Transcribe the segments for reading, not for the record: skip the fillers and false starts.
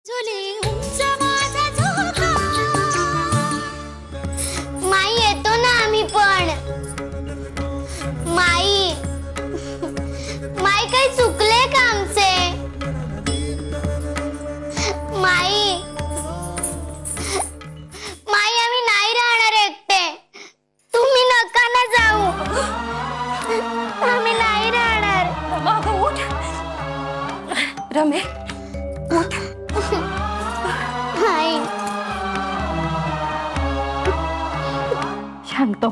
माई येतो ना आम्ही पण. माई माई काही चुकले का आमचे? माई माई आम्ही नाही राहणार एकटे. तुम्ही नका ना जाऊ. आम्ही नाही राहणार. उठ रमे, उठ. माई शांत हो.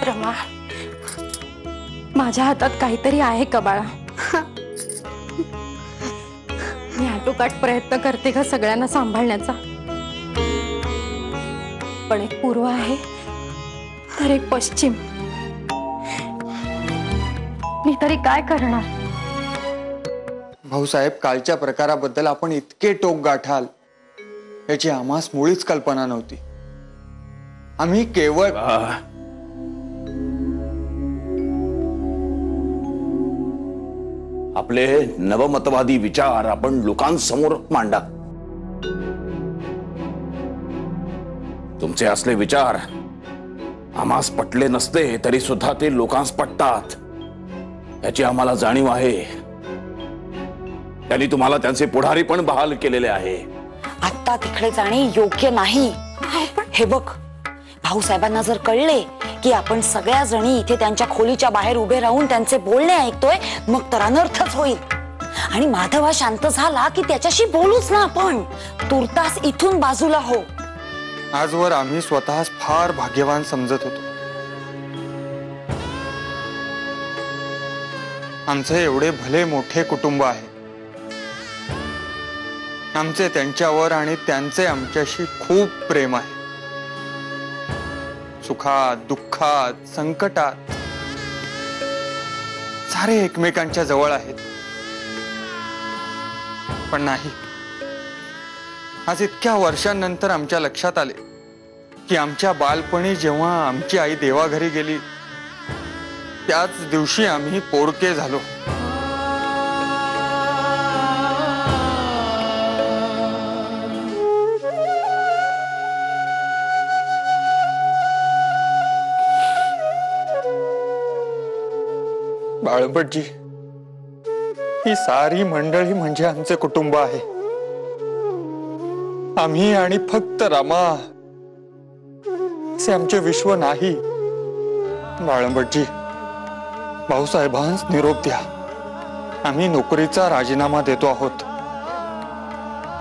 रमा, माझ्या हातात काहीतरी आहे का बाळा? मी आटोकाट प्रयत्न करते का सगळ्यांना सांभाळण्याचा, पण एक पूर्व आहे तर एक पश्चिम. मी तरी काय करणार? भाऊसाहेब, कालच्या प्रकाराबद्दल आपण इतके टोक गाठाल याची आम्हास मुळीच कल्पना नव्हती. आम्ही केवळ आपले नवमतवादी विचार आपण लोकांसमोर मांडा. तुमचे असले विचार आम्हास पटले नसते तरी सुद्धा ते लोकांस पटतात याची आम्हाला जाणीव आहे. त्यांनी तुम्हाला त्यांचे पुढारी पण बहाल केलेले आहे. आता तिकडे जाणे योग्य नाही. हे बघ, भाऊसाहेबांना जर कळले की आपण सगळ्या जणी इथे त्यांच्या खोलीच्या बाहेर उभे राहून त्यांचे बोलणे ऐकतोय, मग तर अनर्थच होईल. आणि माधव शांत झाला की त्याच्याशी बोलूच ना आपण. तुर्तास इथून बाजूला हो. आजवर आम्ही स्वतःच फार भाग्यवान समजत होतो. आमचे एवढे भले मोठे कुटुंब आहे. आमचे त्यांच्यावर आणि त्यांचे आमच्याशी खूप प्रेम आहे. सुखात, दुःखात, संकटात सारे एकमेकांच्या जवळ आहेत. पण नाही, आज इतक्या वर्षांनंतर आमच्या लक्षात आले की आमच्या बालपणी जेव्हा आमची आई देवाघरी गेली त्याच दिवशी आम्ही पोरके झालो. बाळबटजी, ही सारी मंडळी म्हणजे आमचे कुटुंब आहे. आम्ही आणि फक्त रमा असे आमचे विश्व नाही. बाळबटजी, भाऊसाहेबांस निरोप द्या. आम्ही नोकरीचा राजीनामा देतो आहोत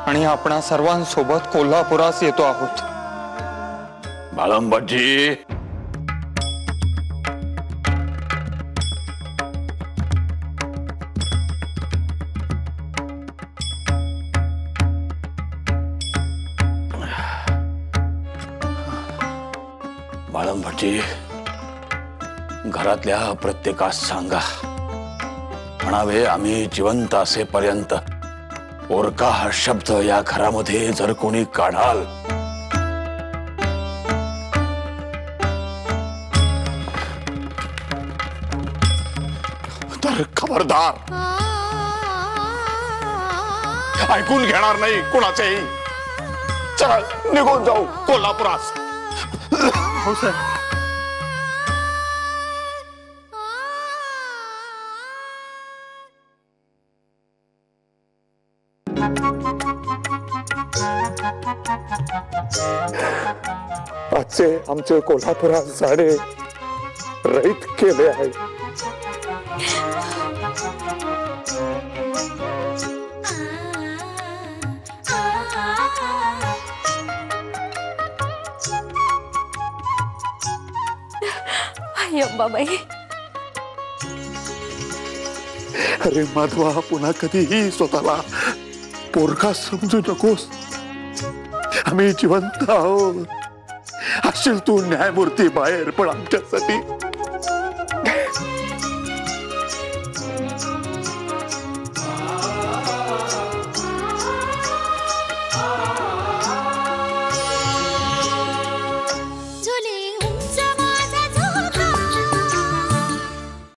आणि आपणा सर्वांसोबत कोल्हापुरास येतो आहोत. बाळंबटजी, बाळंबटजी, घरातल्या प्रत्येकास सांगा, म्हणावे आम्ही जिवंत असेपर्यंत पोरका हा शब्द या घरामध्ये जर कोणी काढाल तर खबरदार, ऐकून घेणार नाही कुणाचेही. चल निघून जाऊ कोल्हापुरास. हो सर. आजचे आमचे कोल्हापुरात जाणे रहित केले आहे. बाबाई, अरे माधवा, पुन्हा कधीही स्वतःला पोरका समजू नकोस. आम्ही जिवंत आहोत. असशील तू न्यायमूर्ती बाहेर, पण आमच्यासाठी